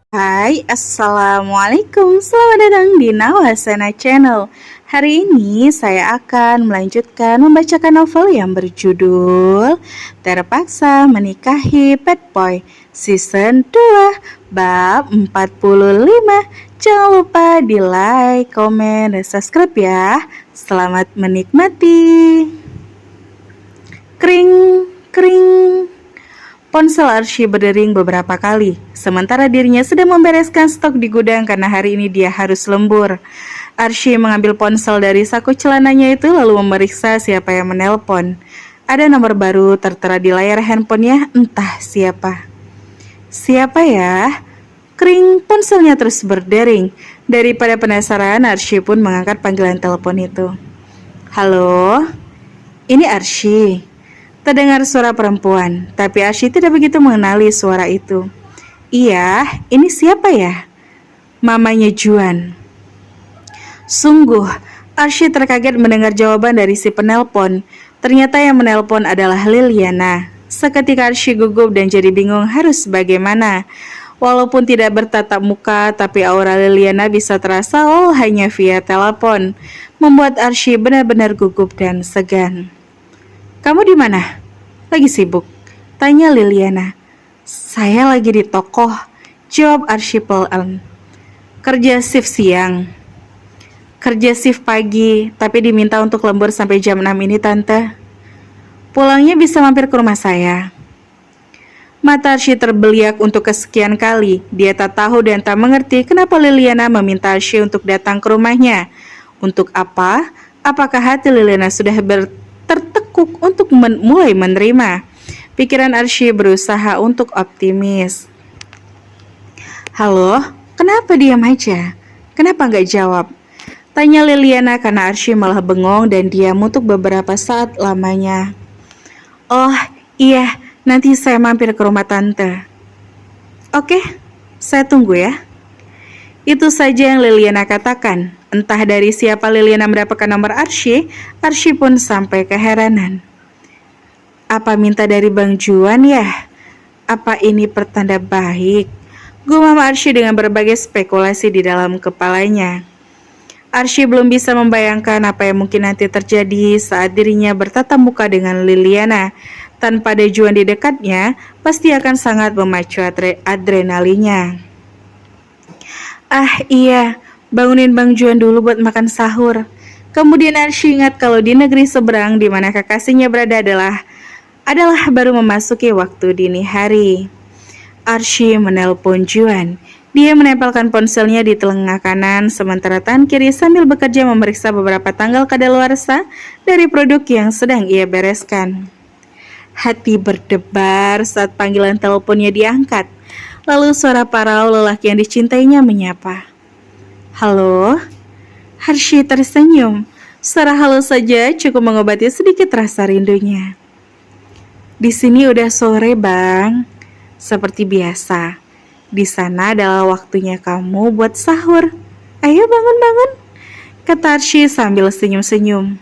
Hai, Assalamualaikum. Selamat datang di Nawasana Channel. Hari ini saya akan melanjutkan membacakan novel yang berjudul Terpaksa Menikahi Pet Boy Season 2 Bab 45. Jangan lupa di like, komen, dan subscribe ya. Selamat menikmati. Kring, kring. Ponsel Arsy berdering beberapa kali, sementara dirinya sedang membereskan stok di gudang karena hari ini dia harus lembur. Arsy mengambil ponsel dari saku celananya itu lalu memeriksa siapa yang menelpon. Ada nomor baru tertera di layar handphonenya, entah siapa. Siapa ya? Kring, ponselnya terus berdering. Daripada penasaran, Arsy pun mengangkat panggilan telepon itu. Halo, ini Arsy. Terdengar suara perempuan, tapi Arsy tidak begitu mengenali suara itu. Iya, ini siapa ya? Mamanya Juan. Sungguh, Arsy terkaget mendengar jawaban dari si penelpon. Ternyata yang menelpon adalah Liliana. Seketika Arsy gugup dan jadi bingung harus bagaimana. Walaupun tidak bertatap muka, tapi aura Liliana bisa terasa hanya via telepon, membuat Arsy benar-benar gugup dan segan. Kamu di mana? Lagi sibuk? Tanya Liliana. Saya lagi di toko, jawab Arsy pelan. Kerja shift siang. Kerja shift pagi, tapi diminta untuk lembur sampai jam 6 ini tante. Pulangnya bisa mampir ke rumah saya. Mata Arsy terbeliak untuk kesekian kali. Dia tak tahu dan tak mengerti kenapa Liliana meminta Arsy untuk datang ke rumahnya. Untuk apa? Apakah hati Liliana sudah tertekuk untuk mulai menerima? Pikiran Arsy berusaha untuk optimis. Halo, kenapa diam aja? Kenapa nggak jawab? Tanya Liliana karena Arsy malah bengong dan diam untuk beberapa saat lamanya. Oh iya, nanti saya mampir ke rumah tante. Oke, saya tunggu ya. Itu saja yang Liliana katakan. Entah dari siapa Liliana mendapatkan nomor Arsy, Arsy pun sampai keheranan. Apa minta dari Bang Juan ya? Apa ini pertanda baik? Gumam Arsy dengan berbagai spekulasi di dalam kepalanya. Arsy belum bisa membayangkan apa yang mungkin nanti terjadi saat dirinya bertatap muka dengan Liliana. Tanpa ada Juan di dekatnya, pasti akan sangat memacu adrenalinnya. Ah iya, bangunin Bang Juan dulu buat makan sahur. Kemudian Arsy ingat kalau di negeri seberang di mana kekasihnya berada adalah baru memasuki waktu dini hari. Arsy menelpon Juan. Dia menempelkan ponselnya di telinga kanan, sementara tangan kiri sambil bekerja memeriksa beberapa tanggal kadaluarsa dari produk yang sedang ia bereskan. Hati berdebar saat panggilan teleponnya diangkat. Lalu suara parau lelaki yang dicintainya menyapa. Halo? Arsy tersenyum. Suara halo saja cukup mengobati sedikit rasa rindunya. Di sini udah sore, Bang. Seperti biasa. Di sana adalah waktunya kamu buat sahur. Ayo bangun-bangun, kata Arsy sambil senyum-senyum.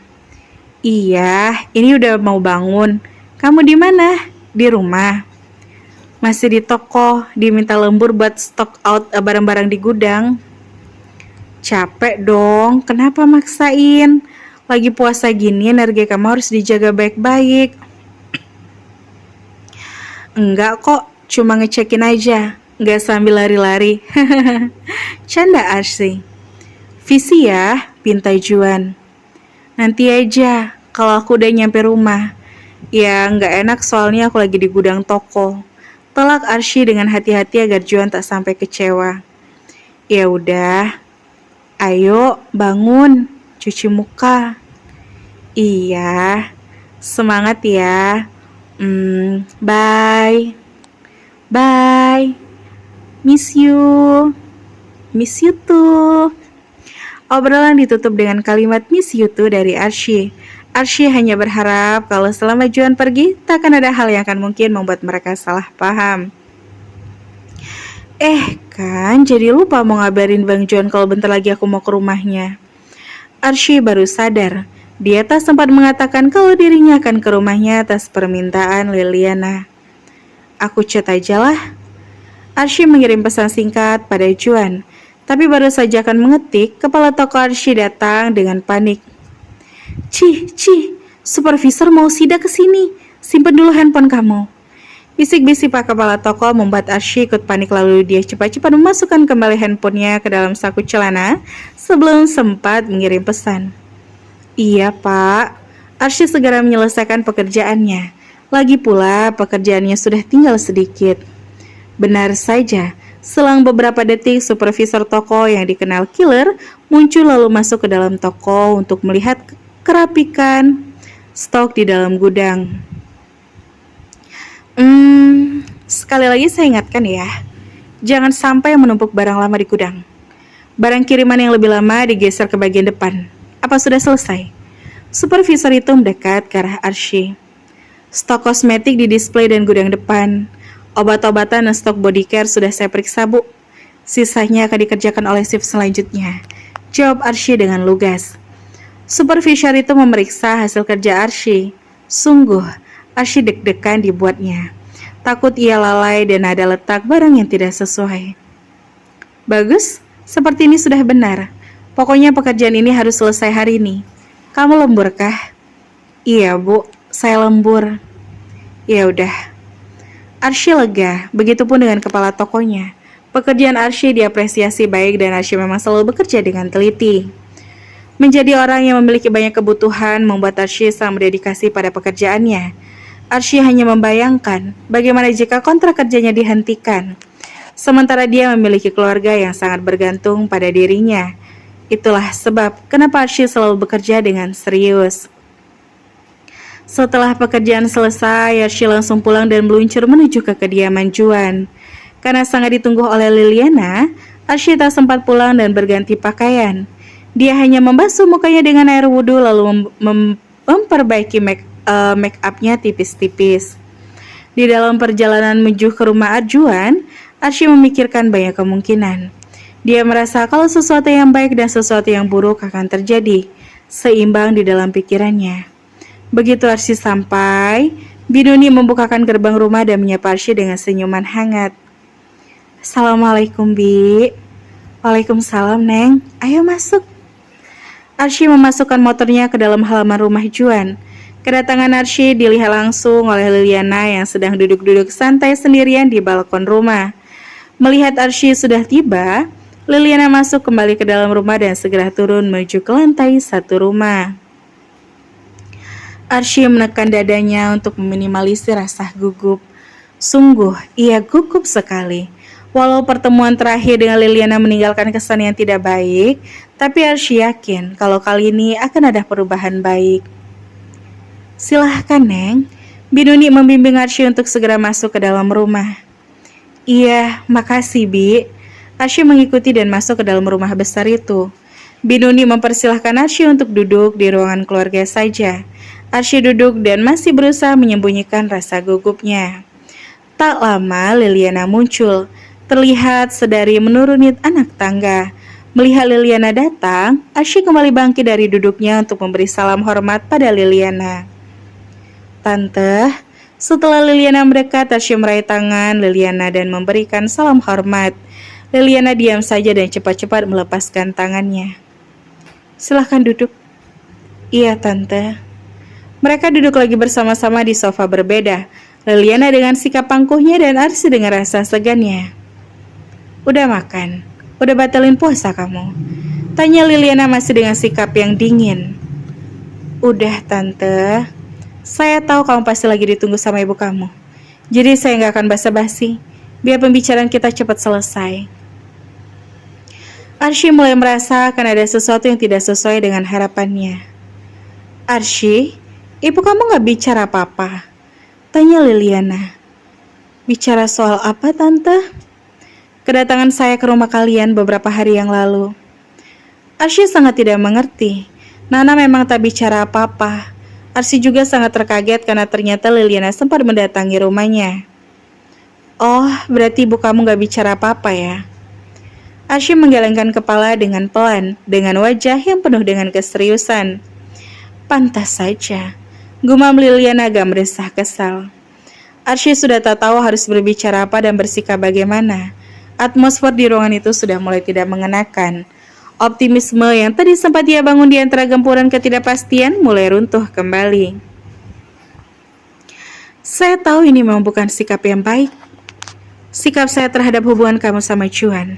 Iya, ini udah mau bangun. Kamu di mana? Di rumah. Masih di toko, diminta lembur buat stock out barang-barang di gudang. Capek dong, kenapa maksain? Lagi puasa gini, energi kamu harus dijaga baik-baik. Enggak kok, cuma ngecekin aja, enggak sambil lari-lari. Canda Arsy. Visi ya, pinta Juan. Nanti aja, kalau aku udah nyampe rumah. Ya, enggak enak soalnya aku lagi di gudang toko. Tolak Arsy dengan hati-hati agar Juan tak sampai kecewa. Ya udah, ayo bangun, cuci muka. Iya, semangat ya. Bye. Bye. Miss you. Miss you too. Obrolan ditutup dengan kalimat miss you too dari Arsy. Arsy hanya berharap kalau selama Juan pergi, takkan ada hal yang akan mungkin membuat mereka salah paham. Kan jadi lupa mau ngabarin Bang Juan kalau bentar lagi aku mau ke rumahnya. Arsy baru sadar. Dia tak sempat mengatakan kalau dirinya akan ke rumahnya atas permintaan Liliana. Aku chat aja lah. Arsy mengirim pesan singkat pada Juan. Tapi baru saja akan mengetik, kepala toko Arsy datang dengan panik. Cih, supervisor mau sidak ke sini. Simpen dulu handphone kamu. Bisik-bisik Pak Kepala Toko membuat Arsy ikut panik, lalu dia cepat-cepat memasukkan kembali handphonenya ke dalam saku celana sebelum sempat mengirim pesan. Iya Pak, Arsy segera menyelesaikan pekerjaannya. Lagi pula pekerjaannya sudah tinggal sedikit. Benar saja, selang beberapa detik supervisor toko yang dikenal killer muncul lalu masuk ke dalam toko untuk melihat kerapikan stok di dalam gudang. Sekali lagi saya ingatkan ya, jangan sampai menumpuk barang lama di gudang. Barang kiriman yang lebih lama digeser ke bagian depan. Apa sudah selesai? Supervisor itu mendekat ke arah Arsy. Stok kosmetik di display dan gudang depan. Obat-obatan dan stok body care sudah saya periksa, Bu. Sisanya akan dikerjakan oleh shift selanjutnya, jawab Arsy dengan lugas. Supervisor itu memeriksa hasil kerja Arsy. Sungguh, Arsy deg-degan dibuatnya. Takut ia lalai dan ada letak barang yang tidak sesuai. Bagus, seperti ini sudah benar. Pokoknya pekerjaan ini harus selesai hari ini. Kamu lembur kah? Iya, Bu, saya lembur. Ya udah. Arsy lega, begitupun dengan kepala tokonya. Pekerjaan Arsy diapresiasi baik dan Arsy memang selalu bekerja dengan teliti. Menjadi orang yang memiliki banyak kebutuhan membuat Arsy sangat berdedikasi pada pekerjaannya. Arsy hanya membayangkan bagaimana jika kontrak kerjanya dihentikan. Sementara dia memiliki keluarga yang sangat bergantung pada dirinya. Itulah sebab kenapa Arsy selalu bekerja dengan serius. Setelah pekerjaan selesai, Arsy langsung pulang dan meluncur menuju ke kediaman Juan. Karena sangat ditunggu oleh Liliana, Arsy tak sempat pulang dan berganti pakaian. Dia hanya membasuh mukanya dengan air wudhu lalu memperbaiki make up-nya tipis-tipis. Di dalam perjalanan menuju ke rumah Juan, Arsy memikirkan banyak kemungkinan. Dia merasa kalau sesuatu yang baik dan sesuatu yang buruk akan terjadi, seimbang di dalam pikirannya. Begitu Arsy sampai, Binuni membukakan gerbang rumah dan menyapa Arsy dengan senyuman hangat. Assalamualaikum, Bi. Waalaikumsalam, Neng. Ayo masuk. Arsy memasukkan motornya ke dalam halaman rumah Juan. Kedatangan Arsy dilihat langsung oleh Liliana yang sedang duduk-duduk santai sendirian di balkon rumah. Melihat Arsy sudah tiba, Liliana masuk kembali ke dalam rumah dan segera turun menuju ke lantai 1 rumah. Arsy menekan dadanya untuk meminimalisir rasa gugup. Sungguh, ia gugup sekali. Walau pertemuan terakhir dengan Liliana meninggalkan kesan yang tidak baik, tapi Arsy yakin kalau kali ini akan ada perubahan baik. Silahkan, Neng. Binuni membimbing Arsy untuk segera masuk ke dalam rumah. Iya, makasih, Bi. Arsy mengikuti dan masuk ke dalam rumah besar itu. Binuni mempersilahkan Arsy untuk duduk di ruangan keluarga saja. Arsy duduk dan masih berusaha menyembunyikan rasa gugupnya. Tak lama Liliana muncul. Terlihat sedari menuruni anak tangga. Melihat Liliana datang, Arsy kembali bangkit dari duduknya untuk memberi salam hormat pada Liliana. Tante, setelah Liliana mendekat, Arsy meraih tangan Liliana dan memberikan salam hormat. Liliana diam saja dan cepat-cepat melepaskan tangannya. Silahkan duduk. Iya, Tante. Mereka duduk lagi bersama-sama di sofa berbeda. Liliana dengan sikap pangkuhnya dan Arsy dengan rasa segannya. Udah makan? Udah batalin puasa kamu? Tanya Liliana masih dengan sikap yang dingin. Udah, Tante. Saya tahu kamu pasti lagi ditunggu sama ibu kamu. Jadi saya nggak akan basa-basi. Biar pembicaraan kita cepat selesai. Arsy mulai merasa akan ada sesuatu yang tidak sesuai dengan harapannya. Arsy, ibu kamu nggak bicara apa-apa? Tanya Liliana. Bicara soal apa, Tante? Kedatangan saya ke rumah kalian beberapa hari yang lalu. Arsy sangat tidak mengerti. Nana memang tak bicara apa-apa. Arsy juga sangat terkaget karena ternyata Liliana sempat mendatangi rumahnya. Oh, berarti ibu kamu gak bicara apa-apa ya? Arsy menggelengkan kepala dengan pelan, dengan wajah yang penuh dengan keseriusan. Pantas saja, gumam Liliana agak meresah kesal. Arsy sudah tak tahu harus berbicara apa dan bersikap bagaimana. Atmosfer di ruangan itu sudah mulai tidak mengenakan. Optimisme yang tadi sempat ia bangun di antara gempuran ketidakpastian mulai runtuh kembali. Saya tahu ini memang bukan sikap yang baik. Sikap saya terhadap hubungan kamu sama Juan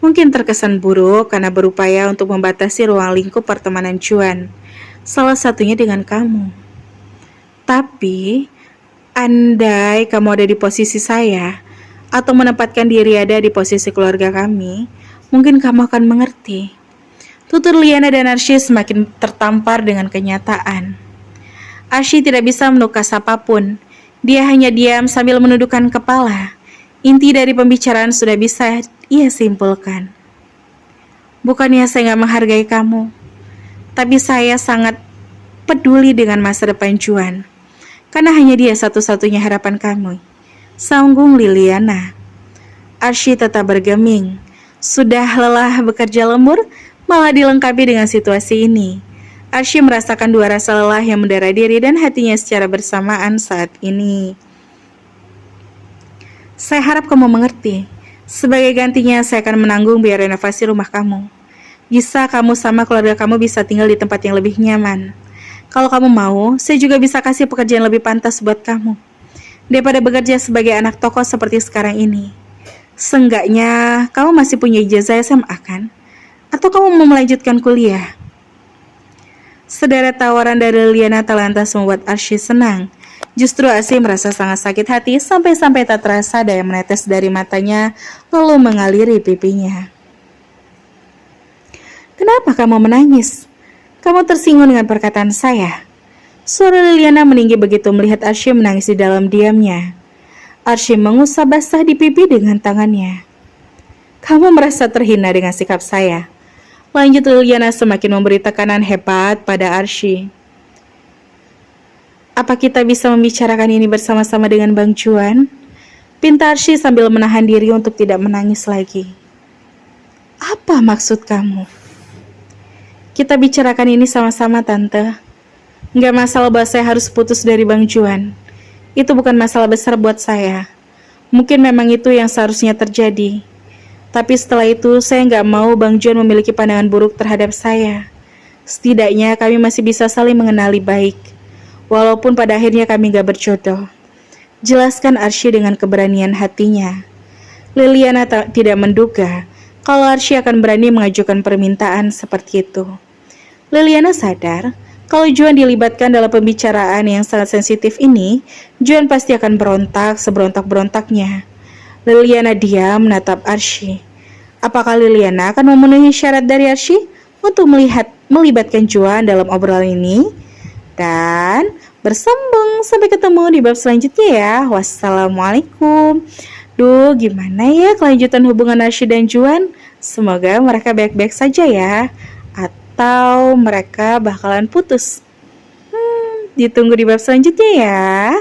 mungkin terkesan buruk karena berupaya untuk membatasi ruang lingkup pertemanan Juan. Salah satunya dengan kamu. Tapi, andai kamu ada di posisi saya, atau menempatkan diri ada di posisi keluarga kami, mungkin kamu akan mengerti. Tutur Liana dan Arsy semakin tertampar dengan kenyataan. Arsy tidak bisa menukas apapun. Dia hanya diam sambil menundukkan kepala. Inti dari pembicaraan sudah bisa ia simpulkan. Bukannya saya nggak menghargai kamu, tapi saya sangat peduli dengan masa depan Juan. Karena hanya dia satu-satunya harapan kami. Sanggung Liliana. Arsy tetap bergeming. Sudah lelah bekerja lembur, malah dilengkapi dengan situasi ini. Arsy merasakan dua rasa lelah yang mendera diri dan hatinya secara bersamaan saat ini. Saya harap kamu mengerti. Sebagai gantinya, saya akan menanggung biaya renovasi rumah kamu. Bisa kamu sama keluarga kamu bisa tinggal di tempat yang lebih nyaman. Kalau kamu mau, saya juga bisa kasih pekerjaan lebih pantas buat kamu. Daripada bekerja sebagai anak toko seperti sekarang ini. Seenggaknya, kamu masih punya ijazah SMA kan? Atau kamu mau melanjutkan kuliah? Sederet tawaran dari Liliana tak lantas membuat Arsy senang. Justru Arsy merasa sangat sakit hati sampai-sampai tak terasa ada yang menetes dari matanya lalu mengaliri pipinya. Kenapa kamu menangis? Kamu tersinggung dengan perkataan saya. Suara Liliana meninggi begitu melihat Arsy menangis di dalam diamnya. Arsy mengusap basah di pipi dengan tangannya. Kamu merasa terhina dengan sikap saya. Lanjut Liliana semakin memberi tekanan hebat pada Arsy. Apa kita bisa membicarakan ini bersama-sama dengan Bang Juan? Pinta Arsy sambil menahan diri untuk tidak menangis lagi. Apa maksud kamu? Kita bicarakan ini sama-sama, Tante. Nggak masalah bahwa saya harus putus dari Bang Juan. Itu bukan masalah besar buat saya. Mungkin memang itu yang seharusnya terjadi. Tapi setelah itu, saya nggak mau Bang Juan memiliki pandangan buruk terhadap saya. Setidaknya kami masih bisa saling mengenali baik. Walaupun pada akhirnya kami gak berjodoh. Jelaskan Arsy dengan keberanian hatinya. Liliana tidak menduga kalau Arsy akan berani mengajukan permintaan seperti itu. Liliana sadar kalau Juan dilibatkan dalam pembicaraan yang sangat sensitif ini, Juan pasti akan berontak seberontak-berontaknya. Liliana diam menatap Arsy. Apakah Liliana akan memenuhi syarat dari Arsy untuk melibatkan Juan dalam obrolan ini? Dan bersambung sampai ketemu di bab selanjutnya ya. Wassalamualaikum. Duh, gimana ya kelanjutan hubungan Arsy dan Juan? Semoga mereka baik-baik saja ya. Atau mereka bakalan putus. Ditunggu di bab selanjutnya ya.